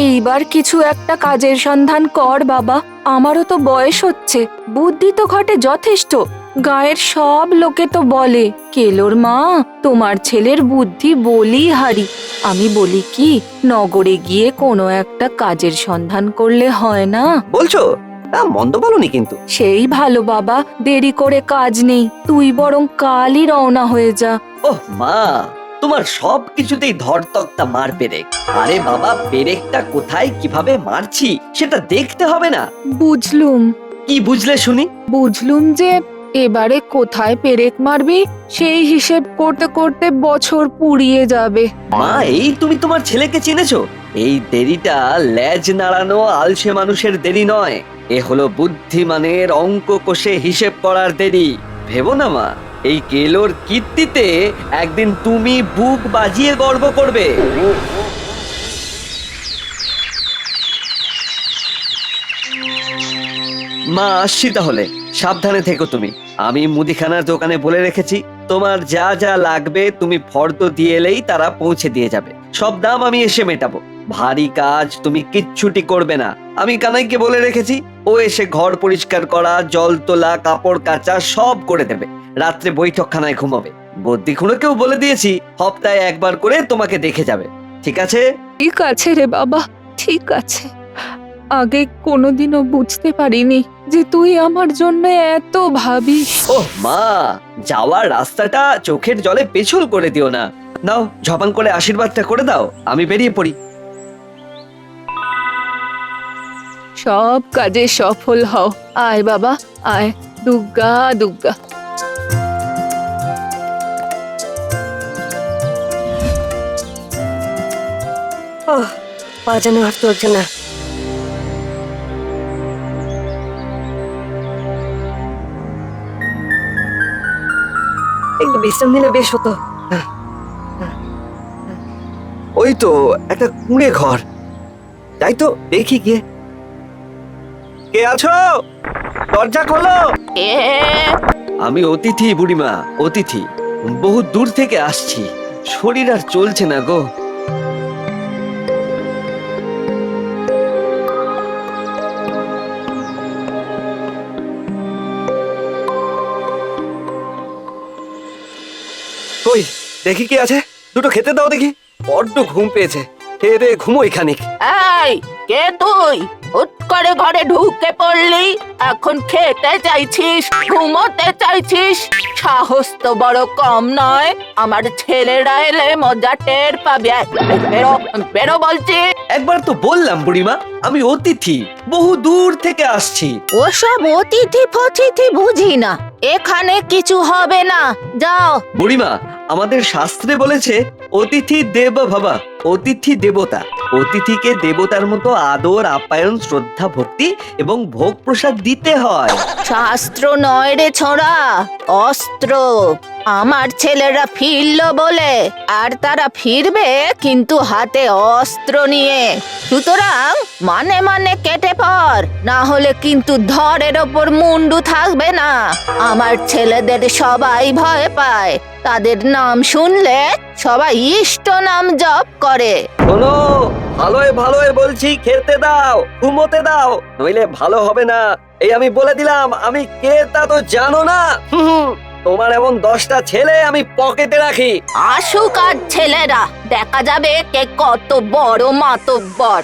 এইবার কিছু একটা কাজের সন্ধান কর বাবা। আমারও তো বয়স হচ্ছে, বুদ্ধি তো ঘটে যথেষ্ট। গায়ের সব লোকে তো বলে, কেলোর মা তোমার ছেলের বুদ্ধি বলি হারি। আমি বলি কি, নগরে গিয়ে কোনো একটা কাজের সন্ধান করলে হয় না? বলছো? মন্দ বলনি কিন্তু। সেই ভালো বাবা, দেরি করে কাজ নেই, তুই বরং কালই রওনা হয়ে যা। ওহ মা, তোমার সব কিছুতেই ধরতক্তা মার পেরেক। আরে বাবা, পেরেকটা কোথায় কিভাবে মারছি সেটা দেখতে হবে না? বুঝলুম। কি বুঝলে শুনি? বুঝলুম যে এবারে কোথায় পেরেক মারবি সেই হিসেব করতে করতে বছর পুড়িয়ে যাবে। মা, এই তুমি তোমার ছেলেকে চিনেছো? এই দেরিটা লেজ নাড়ানো আলসে মানুষের দেরি নয়, এ হলো বুদ্ধিমানের অঙ্ক কষে হিসেব করার দেরি। ভেবো না মা, এই কেলোর কীর্তিতে একদিন তুমি বুক বাজিয়ে গর্ব করবে। মা, আসছি তাহলে, সাবধানে থেকো তুমি। আমি মুদিখানার দোকানে বলে রেখেছি, তোমার যা যা লাগবে তুমি ফর্দ দিয়ে এলেই তারা পৌঁছে দিয়ে যাবে। সব দাম আমি এসে মেটাবো। ভারী কাজ তুমি কিচ্ছুটি করবে না। আমি কানাইকে বলে রেখেছি, ও এসে ঘর পরিষ্কার করা, জল তোলা, কাপড় কাচা সব করে দেবে। রাত্রে বৈঠকখানায় ঘুমাবে। বদ্যি খুঁড়োকেও বলে দিয়েছি, সপ্তাহে একবার করে তোমাকে দেখে যাবে। ঠিক আছে? ঠিক আছে রে বাবা, ঠিক আছে। আগে কোনোদিনও বুঝতে পারিনি যে তুই আমার জন্য এত ভাবিস। ওহ মা, যাওয়ার রাস্তাটা চোখের জলে পেছল করে দিও না। নাও, ঝপাং করে আশীর্বাদটা করে দাও, আমি বেরিয়ে পড়ি। সব কাজে সফল হও। আয় বাবা আয়, দুগ্গা দুগ্গা। পা যেন আর চলছে না। একটু বিশ্রাম নিলে বেশ হতো। ওই তো একটা কুঁড়ে ঘর, তাই তো দেখি গিয়ে। কে আছো? দরজা খোলো। আমি অতিথি বুড়িমা, অতিথি। বহু দূর থেকে আসছি, শরীর আর চলছে না গো। কই দেখি কি আছে, দুটো খেতে দাও দেখি। বড্ড ঘুম পেয়েছে, খেয়ে দে ঘুমোই খানিক। এই, কে তুই? হুট করে ঘরে ঢুকে পড়লি, এখন খেতে চাইছিস, ঘুমোতে চাইছিস? সাহস তো বড় কম নয়। আমার ছেলেরা এলে মজা টের পাবে। এই, বেরো বেরো বলছি। একবার তো বললাম বুড়িমা, আমি অতিথি, বহু দূর থেকে আসছি। ওসব অতিথি ফতিথি বুঝি না, এখানে কিছু হবে না, যাও। বুড়িমা, আমাদের শাস্ত্রে বলেছে অতিথি দেব ভবা, অতিথি দেবতা। অতিথিকে দেবতার মতো আদর আপ্যায়ন, শ্রদ্ধা, ভক্তি এবং ভোগ প্রসাদ দিতে হয়। শাস্ত্র নয় রে ছোড়া, অস্ত্র। আমার ছেলেরা ফিরলো বলে, আর তারা ফিরবে কিন্তু হাতে অস্ত্র নিয়ে। সুতরাং মানে মানে কেটে পড়, না হলে কিন্তু ধরের ওপর মুন্ডু থাকবে না। আমার ছেলেদের সবাই ভয় পায়, তাদের নাম শুনলে সবাই ইষ্ট নাম জপ করে। শোনো, ভালোয় ভালোয় বলছি, খেতে দাও, ঘুমোতে দাও, নইলে ভালো হবে না। এই আমি বলে দিলাম, আমি কে তা তো জানো না। তোমার এমন 10টা ছেলে আমি পকেটে রাখি। আসুক আর ছেলেরা, দেখা যাবে কে কত বড় মাতব্বর।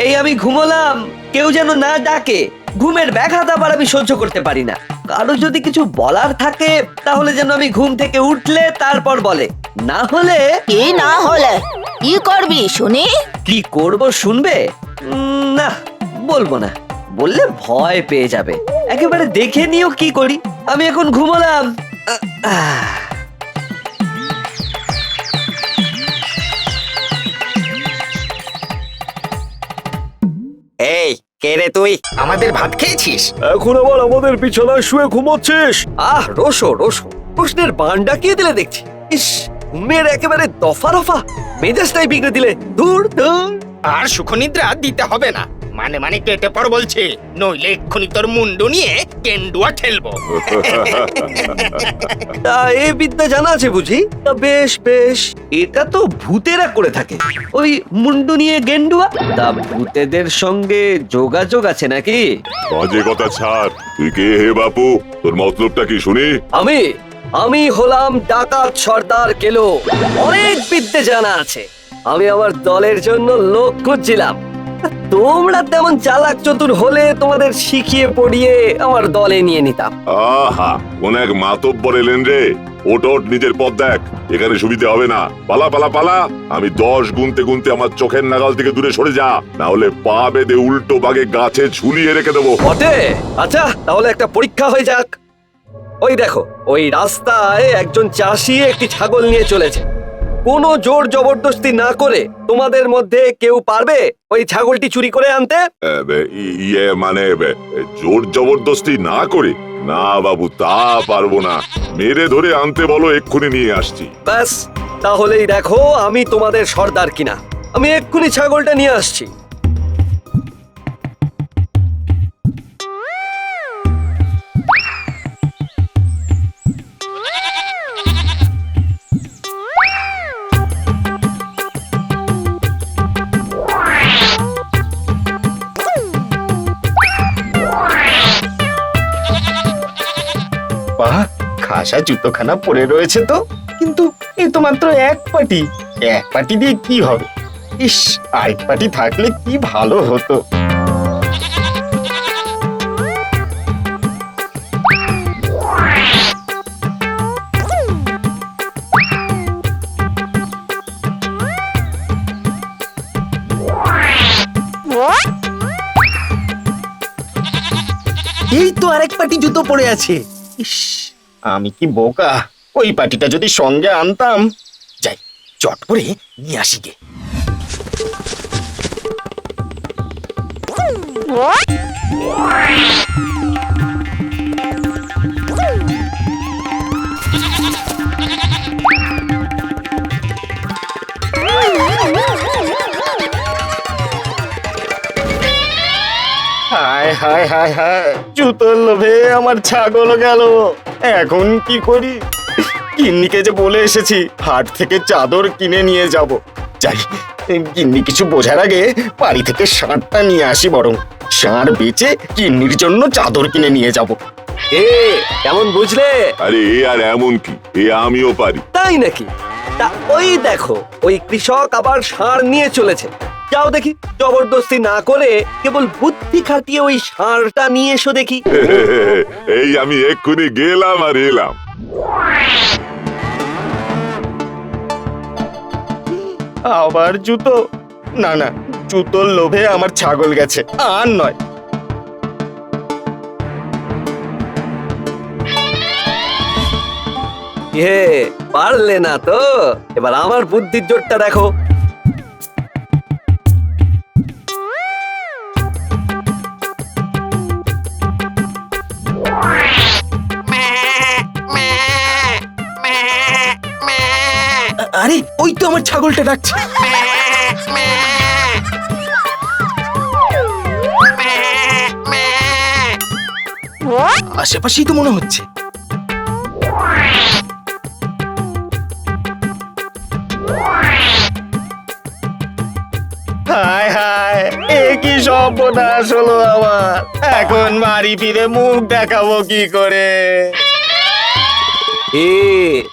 এই আমি ঘুমোলাম, কেউ যেন না ডাকে। ঘুমের ব্যাঘাত আবার আমি সহ্য করতে পারি না। কারো যদি কিছু বলার থাকে তাহলে যেন আমি ঘুম থেকে উঠলে তারপর বলে, না হলে। কি না হলে কি করবি শুনি? কি করব শুনবে? না, বলবো না, বললে ভয় পেয়ে যাবে। একেবারে দেখে নিও কি করি। আমি এখন ঘুমোলাম। এই কে রে তুই? আমাদের ভাত খেয়েছিস? এখন আবার আমাদের বিছানায় শুয়ে ঘুমোচ্ছিস? রোশো রোশো, প্রশ্নের বান ডাকিয়ে দিলে দেখছি। ইস, ঘুমের একেবারে দফা রফা, মেজাজটাই বিগড়ে দিলে। দূর দূর। আর সুখনিদ্রা দিতে হবে না, মানে মানে কেটে পড় বলছে, নইলে এক্ষুনি তোর মুন্ডু নিয়ে কেন্ডুয়া ঠেলবো। তা এ বিদ্যা জানা আছে বুঝি? তা বেশ বেশ, এটা তো ভূতেরা করে থাকে, ওই মুন্ডু নিয়ে গেন্ডুয়া। তা ভূতেদের সঙ্গে যোগাযোগ আছে নাকি? বাজে কথা ছাড়, তুই কে হে বাপু? তোর মতলবটা কি শুনি? আমি হলাম ডাকাত সর্দার কেলো। অনেক বিদ্যে জানা আছে। আমি আমার দলের জন্য লোক খুঁজছিলাম। তোমরা তেমন চালাক চতুর হলে তোমাদের শিখিয়ে পড়িয়ে আমার দলে নিয়ে নিতাম। আহা, কোন এক মাতব্বর এলেন রে। ওট ওট, নিজের পথ দেখ, এখানে সুবিধে হবে না। পালা পালা পালা, আমি 10 গুনতে গুনতে আমার চোখের নাগাল থেকে দূরে সরে যা, না হলে পা বেঁধে উল্টো বাগে গাছে ঝুলিয়ে রেখে দেবো। বটে? আচ্ছা, তাহলে একটা পরীক্ষা হয়ে যাক। ওই দেখো, ওই রাস্তায় একজন চাষি একটি ছাগল নিয়ে চলেছে। কোনো জোর জবরদস্তি না করে তোমাদের মধ্যে কেউ পারবে ওই ছাগলটি চুরি করে আনতে? মানে জোর জবরদস্তি না করে? না বাবু, তা পারবো না। মেরে ধরে আনতে বলো, এক্ষুনি নিয়ে আসছি। ব্যাস, তাহলেই দেখো আমি তোমাদের সর্দার কিনা। আমি এক্ষুনি ছাগলটা নিয়ে আসছি। বাহ, খাসা জুতোখানা পরে রয়েছে তো, কিন্তু এ তো মাত্র এক পাটি। এক পাটি দিয়ে কি হবে? ইস, আরেক পাটি থাকলে কি ভালো হতো। এই তো আরেক পাটি জুতো পড়ে আছে। ইস, আমি কি বোকা! ওই পাটিটা যদি সঙ্গে আনতাম। যাই, চট করে নিয়ে আসি গে। হায় হায় হায় হায়, জুতোর লোভে আমার ছাগল গেল। এখন কি করি? গিন্নিকে যে বলে এসেছি হাট থেকে চাদর কিনে নিয়ে যাব। যাই, গিন্নি কিছু বোঝার আগে বাড়ি থেকে ষাঁড়টা নিয়ে আসি বরং। ষাঁড় বেচে গিন্নির জন্য চাদর কিনে নিয়ে যাব। কেমন বুঝলে? আরে এ আর এমন কি, এ আমিও পারি। তাই নাকি? তা ওই দেখো, ওই কৃষক আবার ষাঁড় নিয়ে চলেছে। যাও দেখি, জবরদস্তি না করে কেবল বুদ্ধি খাটিয়ে ওই ষাঁড়টা নিয়ে এসো দেখি। এই আমি এক্ষুনি গেলাম আর এলাম। আবার জুতো? না না, জুতোর লোভে আমার ছাগল গেছে, আর নয়। পারলে না তো? এবার আমার বুদ্ধির জোরটা দেখো। আরে, ওই তো আমার ছাগলটা ডাকছে। আশেপাশেই তো মনে হচ্ছে। হায় হায়, এ কি সর্বনাশ হলো আমার! এখন বাড়ি ফিরে মুখ দেখাবো কি করে?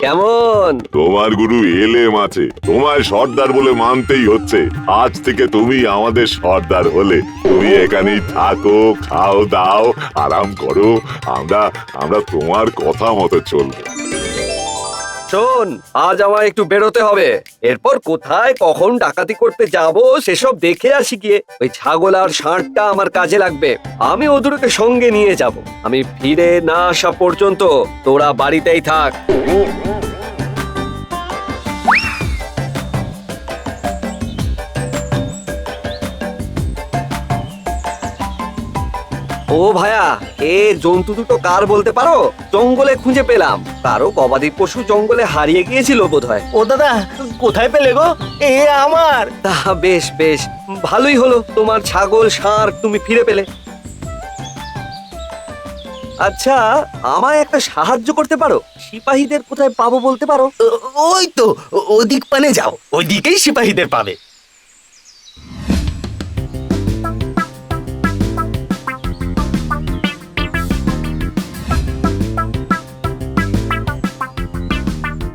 কেমন? তোমার গুরু এলেম আছে, তোমায় সর্দার বলে মানতেই হচ্ছে। আজ থেকে তুমি আমাদের সর্দার হলে। তুমি এখানেই থাকো, খাও দাও, আরাম করো। আমরা তোমার কথা মতো চলবো। শোন, আজ আমায় একটু বেরোতে হবে। এরপর কোথায় কখন ডাকাতি করতে যাব সেসব দেখে আসি গিয়ে। ওই ছাগল আর ষাঁড়টা আমার কাজে লাগবে। আমি ওদেরকে সঙ্গে নিয়ে যাব। আমি ফিরে না আসা পর্যন্ত তোরা বাড়িতেই থাক। ও ভায়া, এ জন্তু দুটো কার বলতে পারো? জঙ্গলে খুঁজে পেলাম, কারো গবাদি পশু জঙ্গলে হারিয়ে গিয়েছিল বোধহয়। ও দাদা, কোথায় পেলে গো? এ আমার। তা বেশ বেশ, ভালোই হলো, তোমার ছাগল ষাঁড় তুমি ফিরে পেলে। আচ্ছা, আমায় একটা সাহায্য করতে পারো? সিপাহীদের কোথায় পাবো বলতে পারো? ওই তো ওদিক পানে যাও, ওইদিকেই সিপাহীদের পাবে।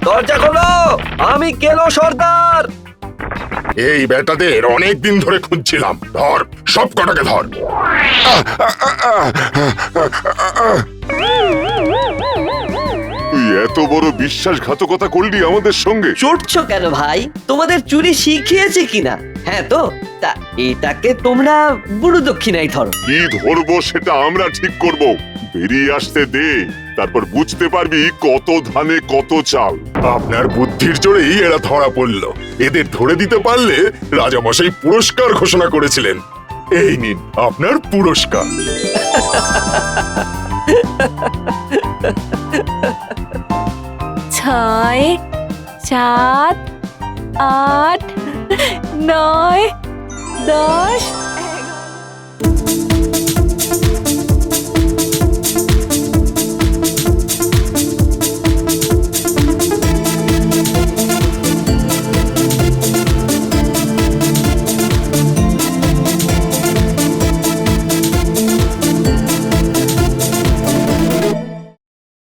দরজা খোলো, আমি কেলো সর্দার। এই বেটাদের অনেক দিন ধরে খুঁজছিলাম। ধর, সব কটাকে ধর। তুই এত বড় বিশ্বাসঘাতকতা করলি আমাদের সঙ্গে? চটছো কেন ভাই? তোমাদের চুরি শিখিয়েছে কিনা? হ্যাঁ তো, তা এটাকে তোমরা গুরু দক্ষিণাই ধরো। কি ধরবো সেটা আমরা ঠিক করব। বেরিয়ে আসতে দে, তারপর বুঝতে পারবি কত ধানে কত চাল। আপনার বুদ্ধির জোরেই এরা ধরা পড়ল। এদের ধরে দিতে পারলে রাজামশাই পুরস্কার ঘোষণা করেছিলেন। এই নিন আপনার পুরস্কার। 6, 7, 8, 9, 10